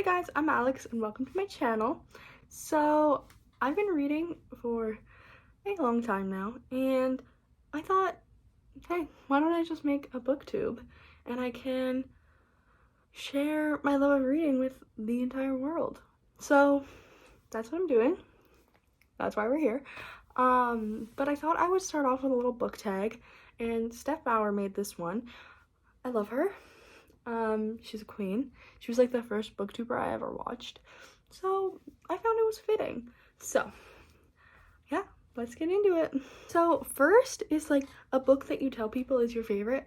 Hey guys, I'm Alex and welcome to my channel. So I've been reading for a long time now and I thought, hey, why don't I just make a booktube and I can share my love of reading with the entire world. So that's what I'm doing. That's why we're here. But I thought I would start off with a little book tag, and Steph made this one. I love her. She's a queen. She was like the first booktuber I ever watched, so I found it was fitting. So yeah, let's get into it. So first is like a book that you tell people is your favorite,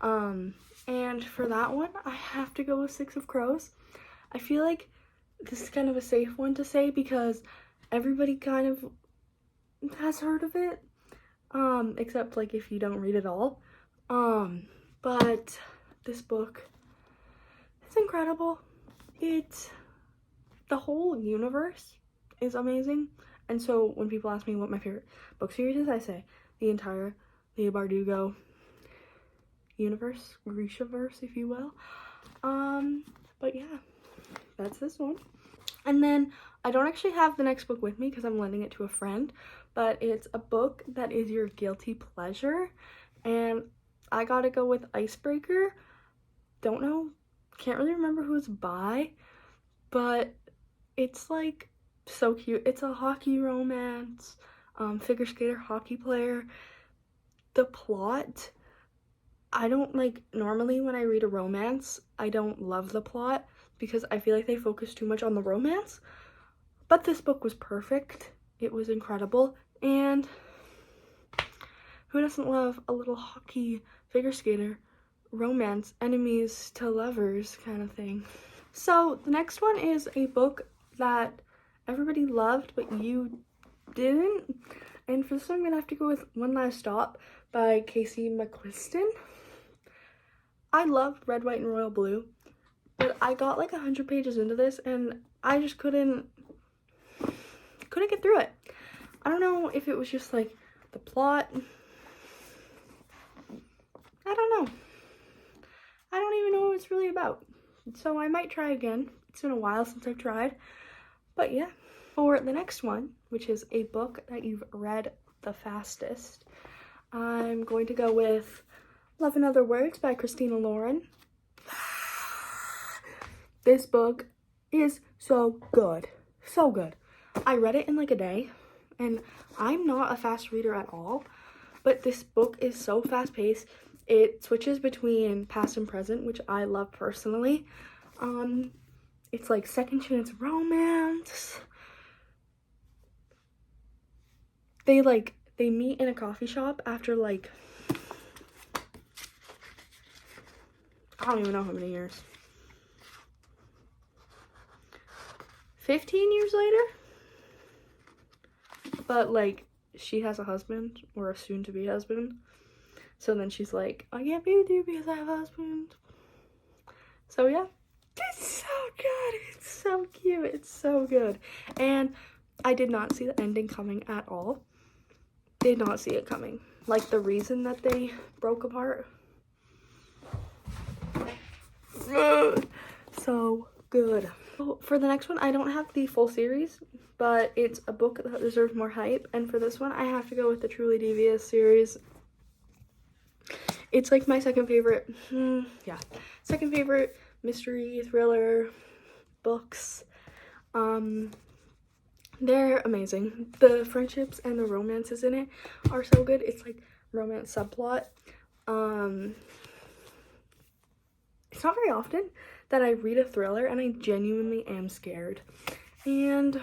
and for that one I have to go with Six of Crows. I feel like this is kind of a safe one to say because everybody kind of has heard of it, except like if you don't read it all. But this book is incredible. The whole universe is amazing. And so when people ask me what my favorite book series is, I say the entire Leigh Bardugo universe, Grishaverse, if you will. But yeah, that's this one. And then I don't actually have the next book with me because I'm lending it to a friend, but it's a book that is your guilty pleasure, and I gotta go with Icebreaker. Don't know, can't really remember who it's by, but it's like so cute. It's a hockey romance, figure skater, hockey player. The plot, I don't like, normally when I read a romance, I don't love the plot because I feel like they focus too much on the romance, but this book was perfect. It was incredible, and who doesn't love a little hockey figure skater romance, enemies to lovers kind of thing. So the next one is a book that everybody loved but you didn't, and for this one I'm gonna have to go with One Last Stop by Casey McQuiston. I love Red, White, and Royal Blue, but I got like 100 pages into this and I just couldn't get through it. I don't know if it was just like the plot. I don't know. I don't even know what it's really about. So I might try again. It's been a while since I've tried. But yeah. For the next one, which is a book that you've read the fastest, I'm going to go with Love in Other Words by Christina Lauren. This book is so good. So good. I read it in like a day, and I'm not a fast reader at all, but this book is so fast-paced. It switches between past and present, which I love personally. It's like second chance romance. They meet in a coffee shop after like, I don't even know how many years. 15 years later? But like, she has a husband, or a soon-to-be husband. So then she's like, I can't be with you because I have a husband. So yeah, it's so good. It's so cute. It's so good. And I did not see the ending coming at all. Did not see it coming. Like the reason that they broke apart. So good. For the next one, I don't have the full series, but it's a book that deserves more hype. And for this one, I have to go with the Truly Devious series. It's like my second favorite, second favorite mystery thriller books. They're amazing. The friendships and the romances in it are so good. It's like romance subplot. It's not very often that I read a thriller and I genuinely am scared. And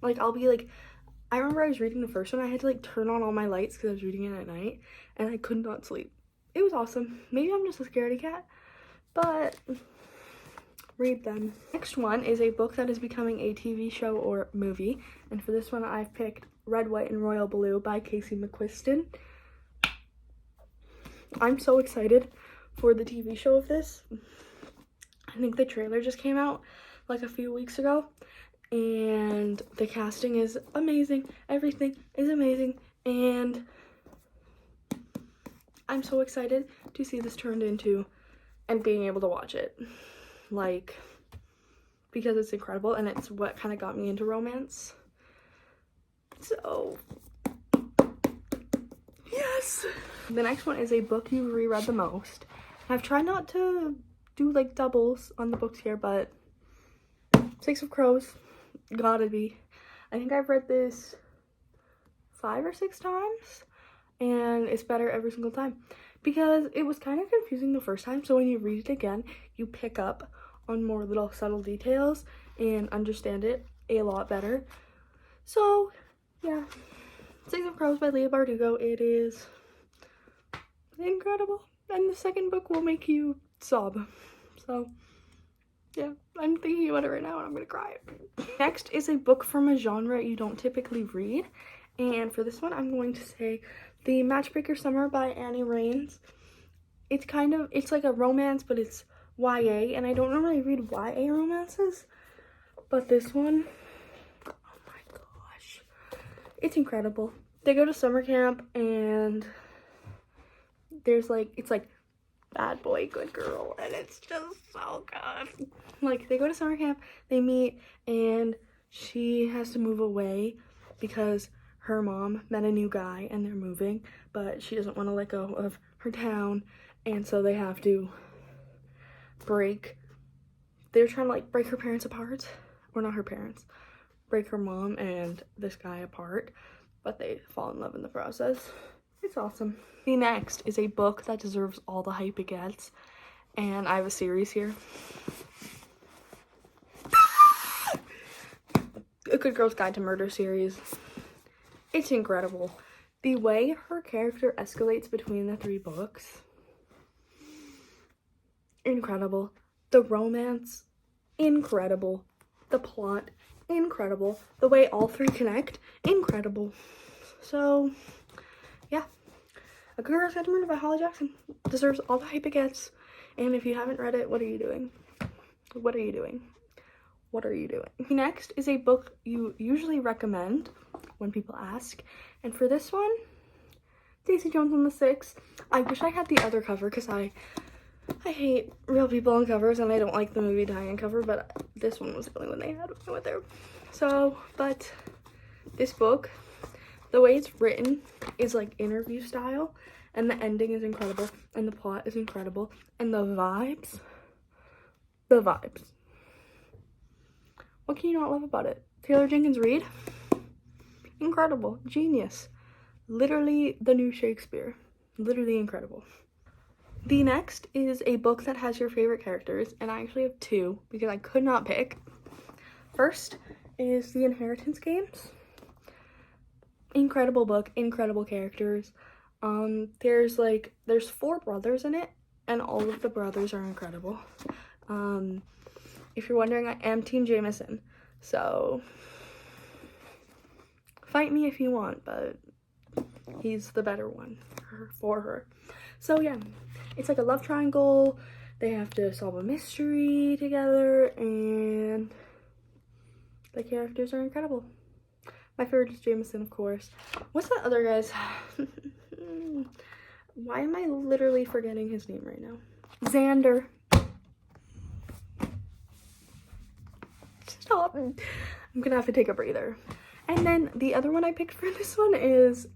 like, I'll be like, I remember I was reading the first one, I had to like turn on all my lights because I was reading it at night and I could not sleep. It was awesome. Maybe I'm just a scaredy cat, but read them. Next one is a book that is becoming a TV show or movie, and for this one I've picked Red, White, and Royal Blue by Casey McQuiston. I'm so excited for the TV show of this. I think the trailer just came out like a few weeks ago, and the casting is amazing. Everything is amazing, and I'm so excited to see this turned into and being able to watch it. Like, because it's incredible and it's what kind of got me into romance. So, yes! The next one is a book you reread the most. I've tried not to do like doubles on the books here, but Six of Crows, gotta be. I think I've read this 5 or 6 times, and it's better every single time because it was kind of confusing the first time, so when you read it again, you pick up on more little subtle details and understand it a lot better. So, yeah. Six of Crows by Leigh Bardugo. It is incredible, and the second book will make you sob. So, yeah, I'm thinking about it right now and I'm gonna cry. Next is a book from a genre you don't typically read, and for this one I'm going to say The Matchmaker Summer by Annie Raines. It's like a romance, but it's YA, and I don't normally read YA romances, but this one, oh my gosh, it's incredible. They go to summer camp and it's like bad boy, good girl, and it's just so good. Like, they go to summer camp, they meet, and she has to move away because her mom met a new guy and they're moving, but she doesn't want to let go of her town, and so they have to they're trying to like break her parents apart, or not her parents, break her mom and this guy apart, but they fall in love in the process. It's awesome. The next is a book that deserves all the hype it gets, and I have a series here. A Good Girl's Guide to Murder series. It's incredible. The way her character escalates between the 3 books, incredible. The romance, incredible. The plot, incredible. The way all 3 connect, incredible. So, yeah. A Good Girl's Guide to Murder by Holly Jackson deserves all the hype it gets. And if you haven't read it, what are you doing? What are you doing? What are you doing? Next is a book you usually recommend when people ask. And for this one, Daisy Jones and the Six. I wish I had the other cover because I hate real people on covers and I don't like the movie Diane cover, but this one was the only one they had when I went there. So, but this book, the way it's written is like interview style, and the ending is incredible, and the plot is incredible, and the vibes. What can you not love about it? Taylor Jenkins Reid, incredible, genius, literally the new Shakespeare, literally incredible. The next is a book that has your favorite characters, and I actually have 2 because I could not pick. First is The Inheritance Games. Incredible book, incredible characters. There's 4 brothers in it, and all of the brothers are incredible. If you're wondering, I am Team Jameson, so fight me if you want, but he's the better one for her. So yeah, it's like a love triangle. They have to solve a mystery together, and the characters are incredible. My favorite is Jameson, of course. What's that other guy's? Why am I literally forgetting his name right now? Xander. Stop. I'm gonna have to take a breather. And then the other one I picked for this one is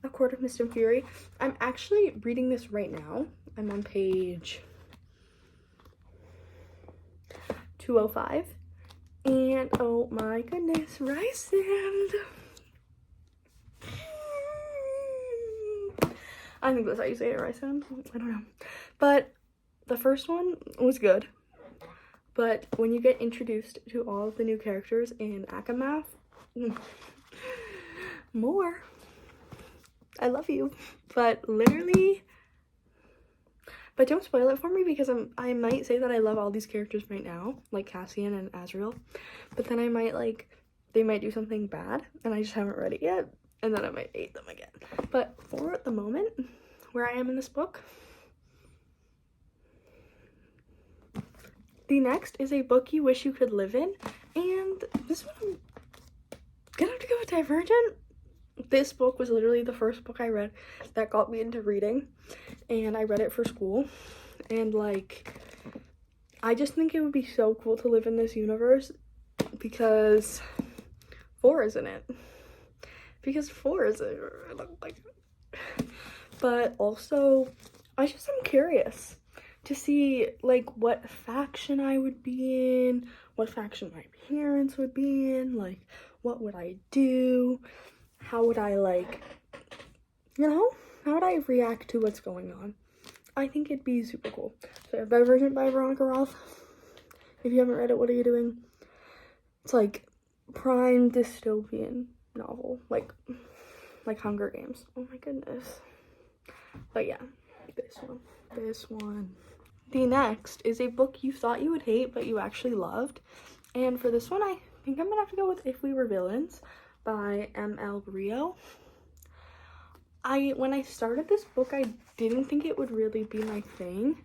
A Court of Mist and Fury. I'm actually reading this right now. I'm on page 205. And oh my goodness, Rysand. I think that's how you say it, Rysand. I don't know. But the first one was good. But when you get introduced to all of the new characters in Akamath, more. I love you. But literally, but don't spoil it for me because I might say that I love all these characters right now, like Cassian and Azriel. But then I might they might do something bad and I just haven't read it yet. And then I might hate them again. But for the moment, where I am in this book, the next is a book you wish you could live in, and this one I'm gonna have to go with Divergent. This book was literally the first book I read that got me into reading, and I read it for school, and I just think it would be so cool to live in this universe because 4 is in it. Because 4 is it. Like, but also, I'm curious to see, like, what faction I would be in, what faction my parents would be in, like, what would I do, how would I, like, you know, how would I react to what's going on? I think it'd be super cool. So, Divergent by Veronica Roth. If you haven't read it, what are you doing? It's, like, prime dystopian novel, like Hunger Games. Oh my goodness. But yeah, this one. The next is a book you thought you would hate, but you actually loved. And for this one, I think I'm gonna have to go with If We Were Villains by M.L. Rio. When I started this book, I didn't think it would really be my thing.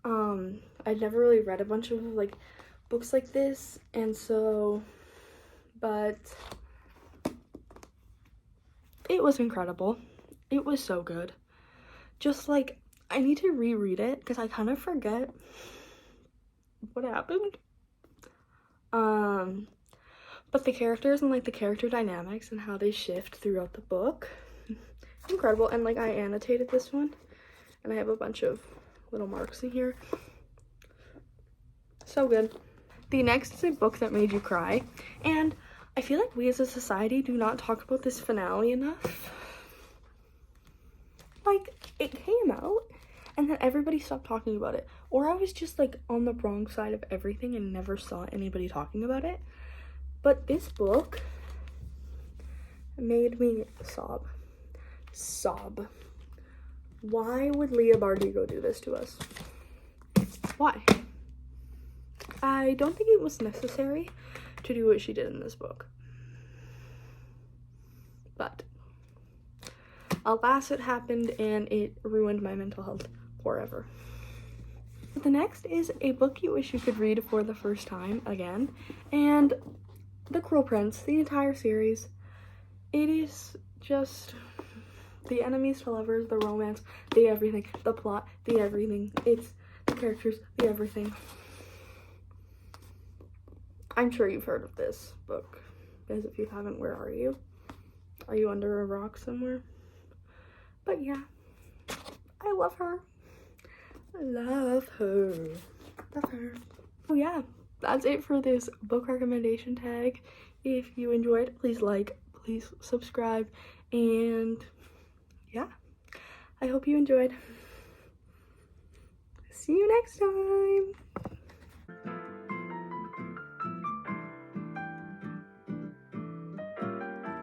I'd never really read a bunch of, like, books like this, and so, but it was incredible. It was so good. Just, like, I need to reread it because I kind of forget what happened. But the characters and, like, the character dynamics and how they shift throughout the book, incredible. And, like, I annotated this one, and I have a bunch of little marks in here. So good. The next is a book that made you cry, and I feel like we as a society do not talk about this finale enough. Like, it came out, and then everybody stopped talking about it. Or I was just, like, on the wrong side of everything and never saw anybody talking about it. But this book made me sob. Why would Leah Bardugo do this to us? Why? I don't think it was necessary to do what she did in this book. But alas, it happened, and it ruined my mental health forever. The next is a book you wish you could read for the first time again, and The Cruel Prince, the entire series. It is just the enemies to lovers, the romance, the everything, the plot, the everything. It's the characters, the everything. I'm sure you've heard of this book, because if you haven't, where are you? Are you under a rock somewhere? But yeah, I love her. Love her. Oh yeah, that's it for this book recommendation tag. If you enjoyed, please like, please subscribe, and yeah, I hope you enjoyed. See you next time.